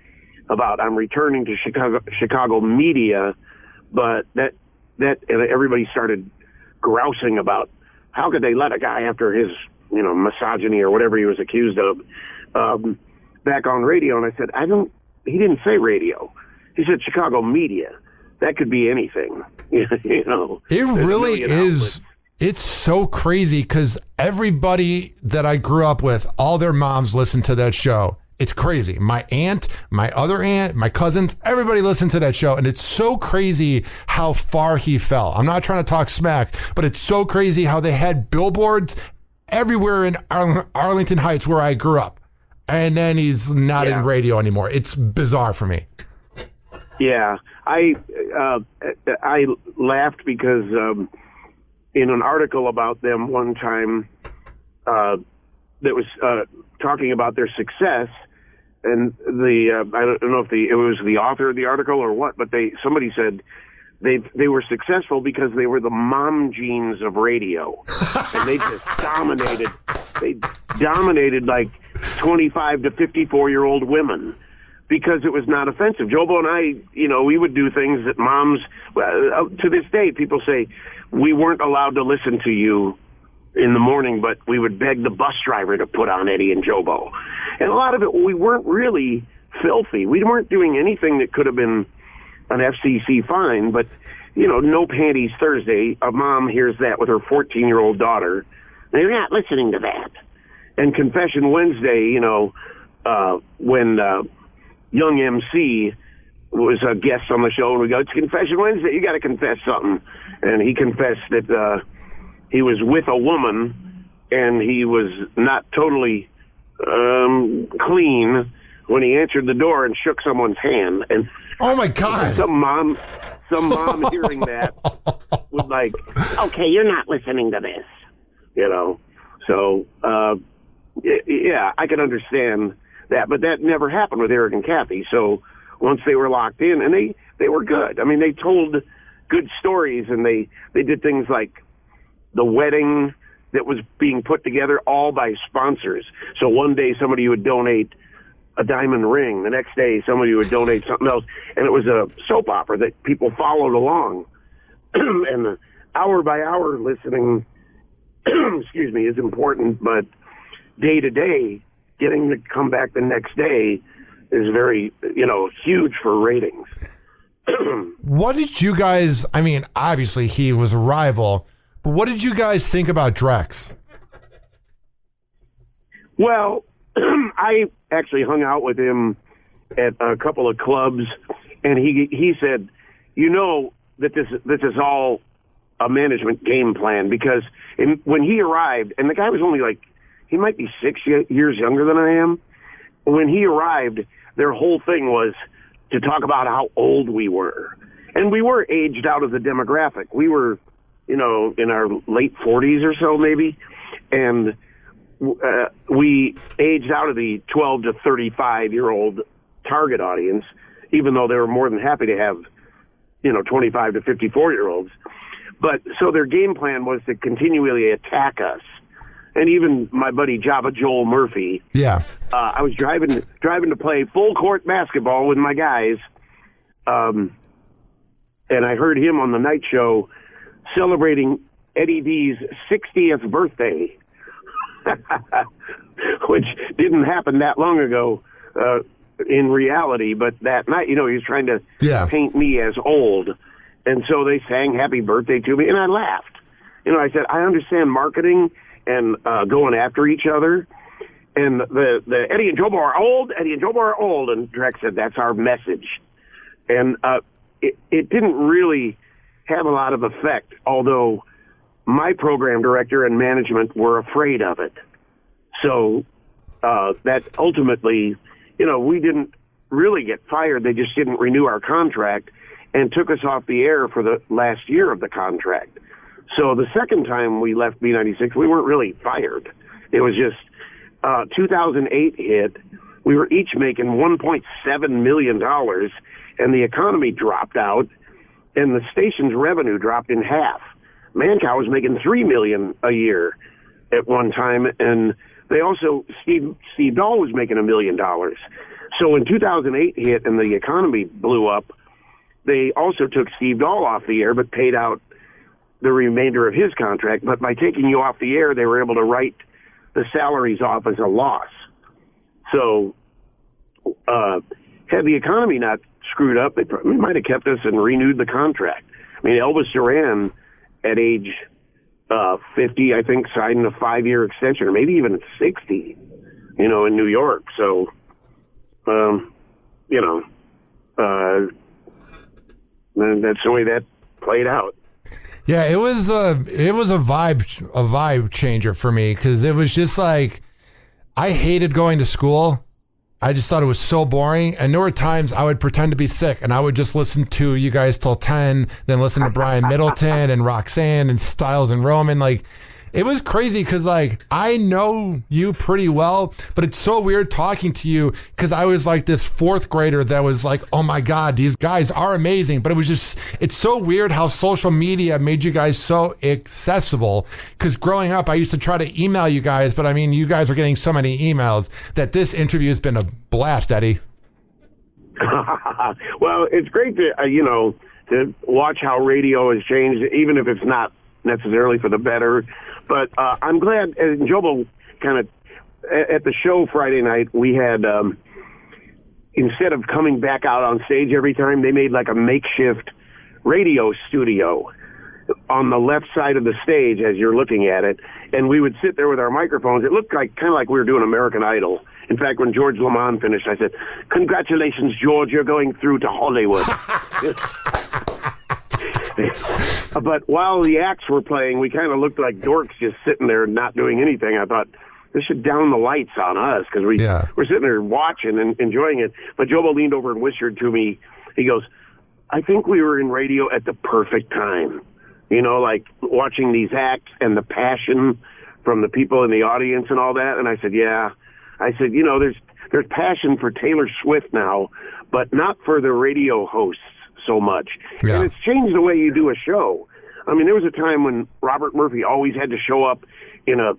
about I'm returning to Chicago media, but that everybody started grousing about. How could they let a guy after his, you know, misogyny or whatever he was accused of, back on radio? And I said, he didn't say radio. He said Chicago media. That could be anything, you know. It really is. It's so crazy because everybody that I grew up with, all their moms listened to that show. It's crazy. My aunt, my other aunt, my cousins, everybody listened to that show. And it's so crazy how far he fell. I'm not trying to talk smack, but it's so crazy how they had billboards everywhere in Arlington Heights where I grew up. And then he's not in radio anymore. It's bizarre for me. Yeah. I laughed because in an article about them one time that was talking about their success, and I don't know if it was the author of the article or what, but somebody said they were successful because they were the mom genes of radio, and they just dominated. They dominated like 25 to 54-year-old women because it was not offensive. JoBo and I, you know, we would do things that moms, to this day, people say we weren't allowed to listen to you in the morning, but we would beg the bus driver to put on Eddie and JoBo. And a lot of it, we weren't really filthy. We weren't doing anything that could have been an FCC fine, but, you know, no panties Thursday. A mom hears that with her 14-year-old daughter. They're not listening to that. And Confession Wednesday, you know, when young MC was a guest on the show, and we go, it's Confession Wednesday, you got to confess something. And he confessed that he was with a woman, and he was not totally clean when he answered the door and shook someone's hand. And oh my God! Some mom hearing that was like, okay, you're not listening to this, you know. So yeah, I can understand that, but that never happened with Eric and Kathy. So once they were locked in, and they were good. I mean, they told good stories, and they did things like the wedding that was being put together all by sponsors. So one day somebody would donate a diamond ring. The next day somebody would donate something else. And it was a soap opera that people followed along. And the hour by hour listening, excuse me, is important, but day to day, getting to come back the next day is very, huge for ratings. What did you guys, I mean, obviously he was a rival, but what did you guys think about Drex? Well, I actually hung out with him at a couple of clubs, and he said, that this is all a management game plan, because when he arrived, and the guy was only he might be 6 years younger than I am. When he arrived, their whole thing was to talk about how old we were. And we were aged out of the demographic. We were, in our late 40s or so, maybe. And we aged out of the 12 to 35-year-old target audience, even though they were more than happy to have, 25 to 54-year-olds. But so their game plan was to continually attack us. And even my buddy Joel Murphy. Yeah. I was driving to play full court basketball with my guys. And I heard him on the night show celebrating Eddie D's 60th birthday, which didn't happen that long ago in reality. But that night, he was trying to paint me as old. And so they sang happy birthday to me, and I laughed. I said, I understand marketing and going after each other. And the Eddie and JoBo are old, Eddie and JoBo are old. And Drex said, that's our message. And it didn't really have a lot of effect, although my program director and management were afraid of it. So that ultimately, we didn't really get fired. They just didn't renew our contract and took us off the air for the last year of the contract. So the second time we left B96, we weren't really fired. It was just 2008 hit. We were each making $1.7 million, and the economy dropped out, and the station's revenue dropped in half. Mancow was making $3 million a year at one time, and they also, Steve Dahl was making $1 million. So when 2008 hit and the economy blew up, they also took Steve Dahl off the air, but paid out the remainder of his contract. But by taking you off the air, they were able to write the salaries off as a loss. So had the economy not screwed up, they might have kept us and renewed the contract. I mean, Elvis Duran at age 50, I think, signed a 5-year extension, or maybe even at 60, in New York. So, that's the way that played out. Yeah, it was a vibe changer for me, because it was just like, I hated going to school. I just thought it was so boring. And there were times I would pretend to be sick, and I would just listen to you guys till 10, then listen to Brian Middleton and Roxanne and Styles and Roman. It was crazy, because I know you pretty well, but it's so weird talking to you, because I was like this fourth grader that was like, oh my God, these guys are amazing. But it's so weird how social media made you guys so accessible, because growing up, I used to try to email you guys, but I mean, you guys are getting so many emails that this interview has been a blast, Eddie. Well, it's great to watch how radio has changed, even if it's not necessarily for the better. But I'm glad, and JoBo kind of, at the show Friday night, we had, instead of coming back out on stage every time, they made like a makeshift radio studio on the left side of the stage as you're looking at it. And we would sit there with our microphones. It looked kind of like we were doing American Idol. In fact, when George Lamond finished, I said, congratulations, George, you're going through to Hollywood. But while the acts were playing, we kind of looked like dorks just sitting there not doing anything. I thought, they should down the lights on us, because we're sitting there watching and enjoying it. But JoBo leaned over and whispered to me, he goes, I think we were in radio at the perfect time. Watching these acts and the passion from the people in the audience and all that. And I said, yeah, I said, there's passion for Taylor Swift now, but not for the radio hosts so much. Yeah. And it's changed the way you do a show. I mean, there was a time when Robert Murphy always had to show up in a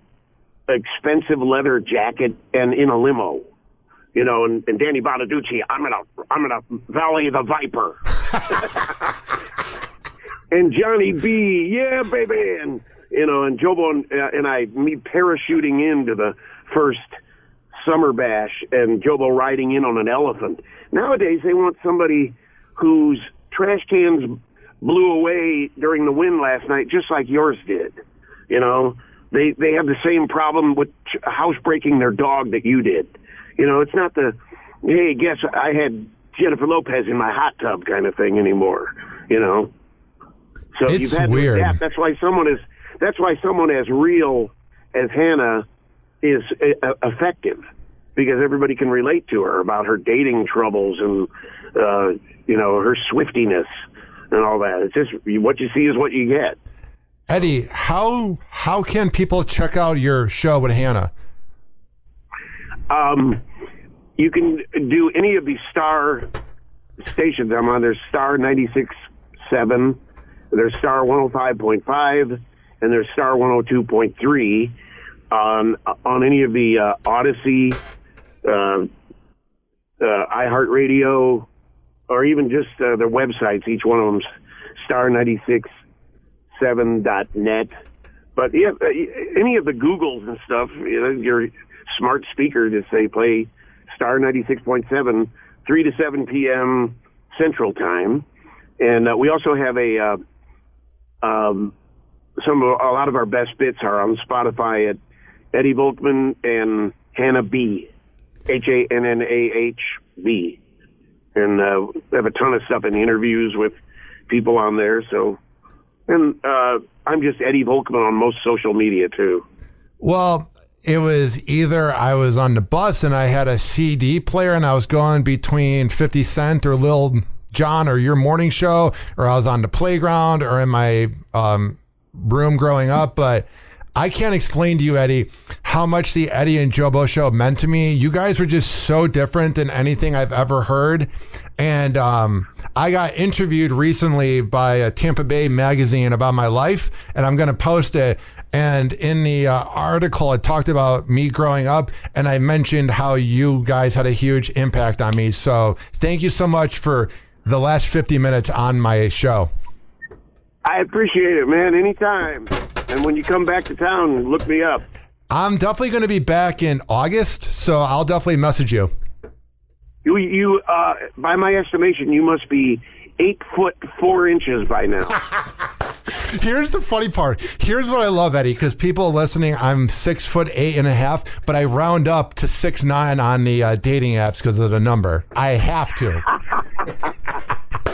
expensive leather jacket and in a limo, and Danny Bonaducci, I'm gonna Valley the Viper. And Johnny B, yeah, baby, and JoBo and I, me parachuting into the first summer bash, and JoBo riding in on an elephant. Nowadays, they want somebody whose trash cans blew away during the wind last night, just like yours did. They have the same problem with housebreaking their dog that you did. It's not the, hey, guess I had Jennifer Lopez in my hot tub kind of thing anymore. So It's you've had weird. to adapt. That's why someone as real as Hannah is effective, because everybody can relate to her about her dating troubles and her swiftiness and all that. It's just what you see is what you get. Eddie, how can people check out your show with Hannah? You can do any of these star stations I'm on. There's Star 96.7, there's Star 105.5, and there's Star 102.3 on any of the Odyssey, iHeartRadio, or even just the websites. Each one of them's star967.net. But yeah, any of the Googles and stuff, your smart speaker, just say play Star 96.7, 3 to 7 p.m. Central Time. And we also have a lot of our best bits are on Spotify at Eddie Volkman and Hannah B, HANNAHB. And we have a ton of stuff in interviews with people on there. So, and I'm just Eddie Volkman on most social media too. Well, it was either I was on the bus and I had a CD player and I was going between 50 Cent or Lil Jon or your morning show, or I was on the playground or in my room growing up. But I can't explain to you, Eddie, how much the Eddie and JoBo show meant to me. You guys were just so different than anything I've ever heard. And I got interviewed recently by a Tampa Bay magazine about my life, and I'm going to post it. And in the article, it talked about me growing up, and I mentioned how you guys had a huge impact on me. So thank you so much for the last 50 minutes on my show. I appreciate it, man. Anytime. And when you come back to town, look me up. I'm definitely going to be back in August, so I'll definitely message you. You by my estimation, you must be 8'4" by now. Here's the funny part. Here's what I love, Eddie, because people listening, I'm 6'8.5", but I round up to 6'9" on the dating apps because of the number. I have to.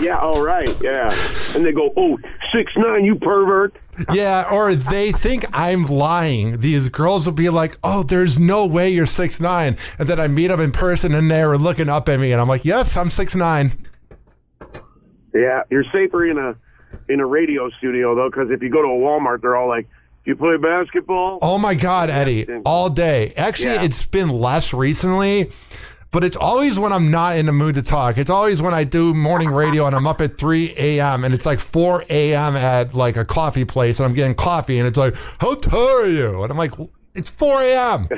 Yeah, all right, yeah. And they go, 6'9", you pervert. Yeah, or they think I'm lying. These girls will be like, oh, there's no way you're 6'9". And then I meet them in person and they're looking up at me and I'm like, yes, I'm 6'9". Yeah, you're safer in a radio studio, though, because if you go to a Walmart, they're all like, do you play basketball? Oh, my God, Eddie, all day. Actually, Yeah. It's been less recently, but it's always when I'm not in the mood to talk. It's always when I do morning radio and I'm up at 3 a.m. and it's like 4 a.m. at like a coffee place and I'm getting coffee and it's like, how tired are you? And I'm like, it's 4 a.m.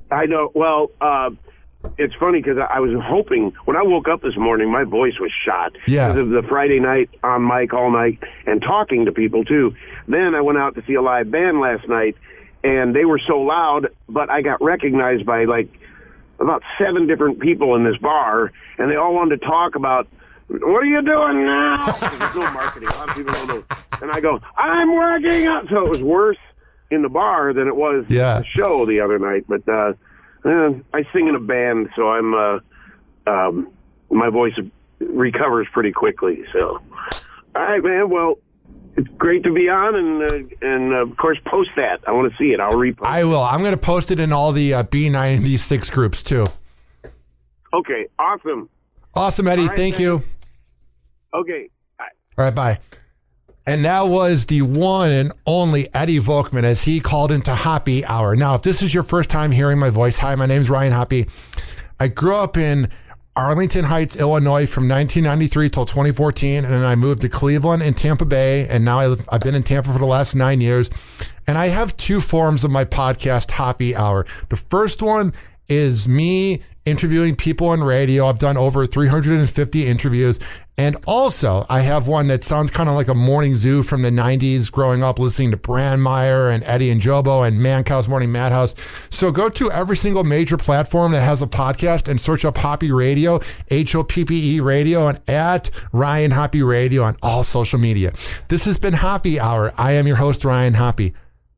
I know. Well, it's funny because I was hoping when I woke up this morning, my voice was shot. Yeah. Because of the Friday night on mic all night and talking to people too. Then I went out to see a live band last night and they were so loud, but I got recognized by like about 7 different people in this bar, and they all wanted to talk about, what are you doing now? There's no marketing. A lot of people don't know. And I go, I'm working out. So it was worse in the bar than it was the show the other night. But I sing in a band, so I'm my voice recovers pretty quickly. So, all right, man. Well, it's great to be on, and of course, post that. I want to see it. I'll repost. I will. I'm going to post it in all the B96 groups too. Okay, awesome. Awesome, Eddie. All right, Thank man. you. Okay, bye. All right, bye. And that was the one and only Eddie Volkman as he called into Hoppe Hour. Now, if this is your first time hearing my voice, hi, my name's Ryan Hoppe. I grew up in Arlington Heights, Illinois from 1993 till 2014, and then I moved to Cleveland and Tampa Bay, and now I've been in Tampa for the last 9 years. And I have two forms of my podcast, Hoppe Hour. The first one is me interviewing people on radio. I've done over 350 interviews. And also, I have one that sounds kind of like a morning zoo from the 90s, growing up listening to Brandmeier and Eddie and JoBo and Mancow's Morning Madhouse. So go to every single major platform that has a podcast and search up Hoppe Radio, Hoppe Radio, and at Ryan Hoppe Radio on all social media. This has been Hoppe Hour. I am your host, Ryan Hoppe,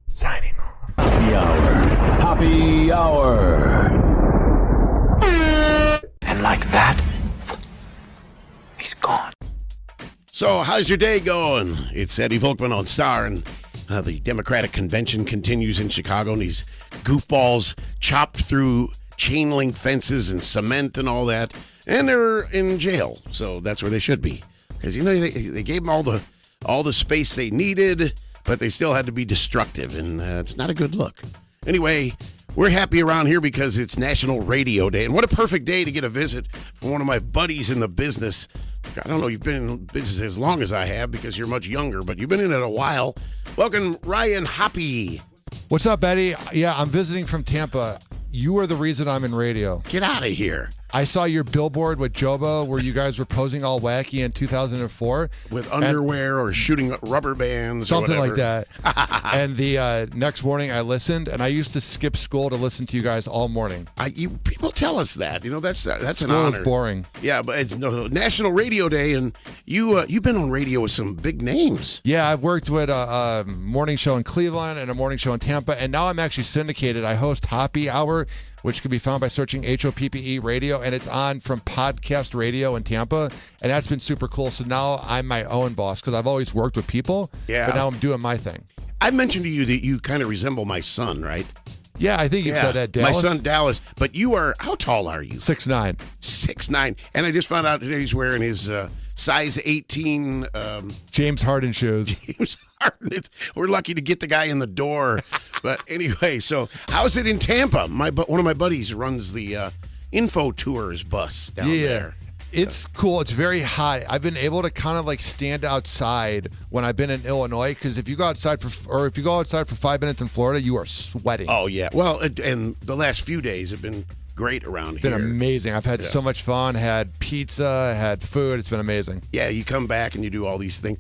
signing off. Hoppe Hour. Hoppe Hour. And like that, he's gone. So, how's your day going? It's Eddie Volkman on Star, and the Democratic Convention continues in Chicago, and these goofballs chopped through chain link fences and cement and all that, and they're in jail. So that's where they should be, because they gave them all the space they needed, but they still had to be destructive, and it's not a good look. Anyway, we're happy around here because it's National Radio Day, and what a perfect day to get a visit from one of my buddies in the business. I don't know, you've been in business as long as I have because you're much younger, but you've been in it a while. Welcome, Ryan Hoppe. What's up, Eddie? Yeah, I'm visiting from Tampa. You are the reason I'm in radio. Get out of here. I saw your billboard with JoBo where you guys were posing all wacky in 2004. With underwear or shooting rubber bands something or like that. And the next morning I listened, and I used to skip school to listen to you guys all morning. People tell us that. That's an school honor. Is boring. Yeah, but it's National Radio Day, and you've been on radio with some big names. Yeah, I've worked with a morning show in Cleveland and a morning show in Tampa, and now I'm actually syndicated. I host Hoppe Hour, which can be found by searching Hoppe Radio, and it's on from Podcast Radio in Tampa, and that's been super cool. So now I'm my own boss because I've always worked with people, but now I'm doing my thing. I mentioned to you that you kind of resemble my son, right? Yeah, I think you said that, Dallas. My son, Dallas. But you are, how tall are you? 6'9". 6'9". And I just found out today he's wearing his size 18 James Harden shoes. James Harden. We're lucky to get the guy in the door. But anyway, so how's it in Tampa? One of my buddies runs the Info Tours bus down there. It's cool. It's very hot. I've been able to kind of like stand outside when I've been in Illinois, because if you go outside for 5 minutes in Florida, you are sweating. Oh yeah. Well, and the last few days have been great around here. Been amazing. I've had so much fun. Had pizza, had food. It's been amazing. Yeah, you come back and you do all these things.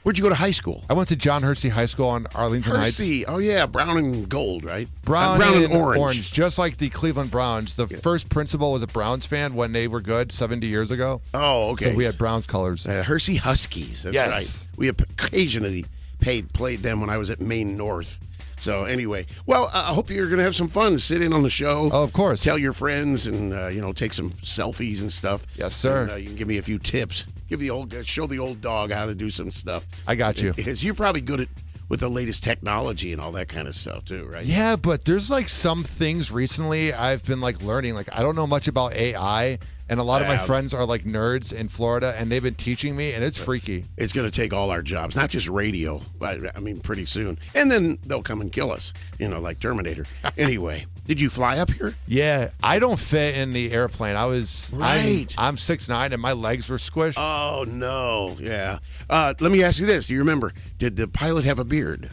Where'd you go to high school? I went to John Hersey High School on Arlington Heights. Hersey. Oh yeah, brown and gold, right? Brown and orange, just like the Cleveland Browns. The first principal was a Browns fan when they were good 70 years ago. Oh, okay. So we had Browns colors. Hersey Huskies. That's right. We occasionally played them when I was at Maine North. So anyway, well, I hope you're going to have some fun. Sit in on the show. Oh, of course. Tell your friends and take some selfies and stuff. Yes, sir. And, you can give me a few tips. Show the old dog how to do some stuff. I got you. Because you're probably good with the latest technology and all that kind of stuff too, right? Yeah, but there's like some things recently I've been like learning. Like I don't know much about AI. And a lot of my friends are like nerds in Florida, and they've been teaching me, and it's freaky. It's going to take all our jobs, not just radio, but I mean, pretty soon. And then they'll come and kill us, like Terminator. Anyway, did you fly up here? Yeah, I don't fit in the airplane. I'm 6'9", and my legs were squished. Oh, no. Yeah. Let me ask you this. Do you remember, did the pilot have a beard?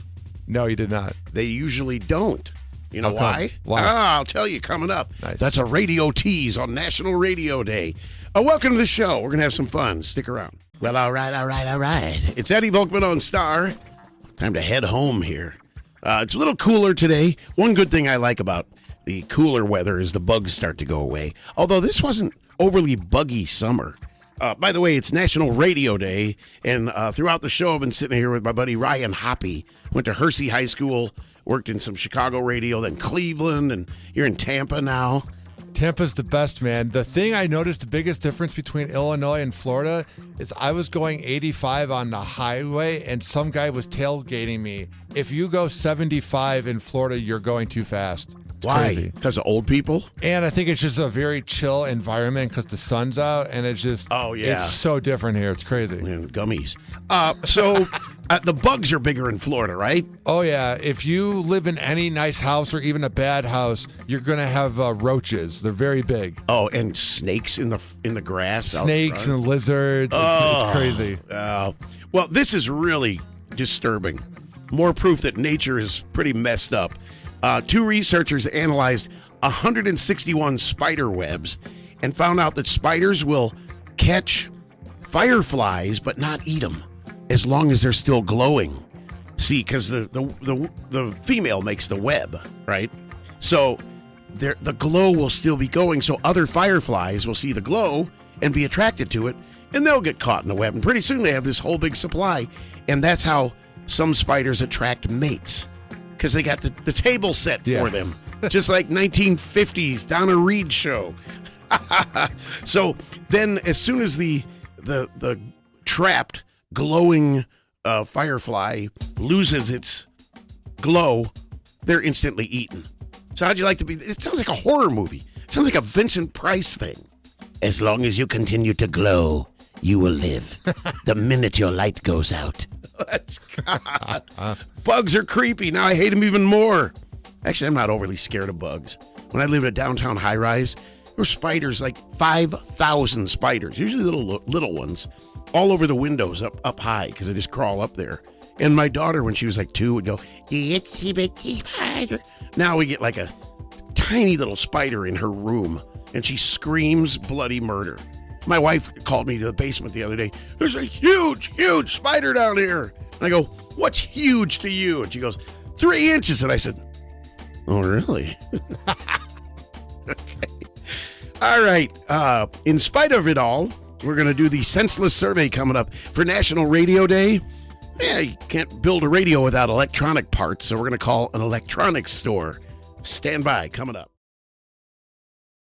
No, he did not. They usually don't. You know why? Why? I'll tell you coming up. Nice. That's a radio tease on National Radio Day. Welcome to the show. We're going to have some fun. Stick around. Well, all right. It's Eddie Volkman on Star. Time to head home here. It's a little cooler today. One good thing I like about the cooler weather is the bugs start to go away. Although this wasn't overly buggy summer. By the way, it's National Radio Day, and throughout the show I've been sitting here with my buddy Ryan Hoppe. Went to Hersey High School. Worked in some Chicago radio, then Cleveland, and you're in Tampa now. Tampa's the best, man. The thing I noticed the biggest difference between Illinois and Florida is I was going 85 on the highway and some guy was tailgating me. If you go 75 in Florida, you're going too fast. It's Why? crazy. Because of old people? And I think it's just a very chill environment because the sun's out and it's just, it's so different here. It's crazy. And gummies. The bugs are bigger in Florida, right? Oh, yeah. If you live in any nice house or even a bad house, you're going to have roaches. They're very big. Oh, and snakes in the grass. Snakes and lizards. It's crazy. Well, this is really disturbing. More proof that nature is pretty messed up. 2 researchers analyzed 161 spider webs and found out that spiders will catch fireflies but not eat them as long as they're still glowing. See, because the female makes the web, right? So the glow will still be going, so other fireflies will see the glow and be attracted to it, and they'll get caught in the web. And pretty soon they have this whole big supply, and that's how some spiders attract mates, because they got the table set for them, just like 1950s Donna Reed show. So then, as soon as the trapped glowing firefly loses its glow, they're instantly eaten. So how'd you like to be? It sounds like a horror movie. It sounds like a Vincent Price thing. As long as you continue to glow, you will live. The minute your light goes out. God. Bugs are creepy. Now I hate them even more. Actually, I'm not overly scared of bugs. When I lived in a downtown high-rise, there were spiders, like 5,000 spiders, usually little ones, all over the windows up high, because they just crawl up there. And my daughter, when she was like 2, would go, "Itsy bitty spider." Now we get like a tiny little spider in her room, and she screams bloody murder. My wife called me to the basement the other day. "There's a huge, huge spider down here." And I go, "What's huge to you?" And she goes, 3 inches. And I said, "Oh, really?" Okay. All right. In spite of it all, we're going to do the senseless survey coming up for National Radio Day. Yeah, you can't build a radio without electronic parts, so we're going to call an electronics store. Stand by, coming up.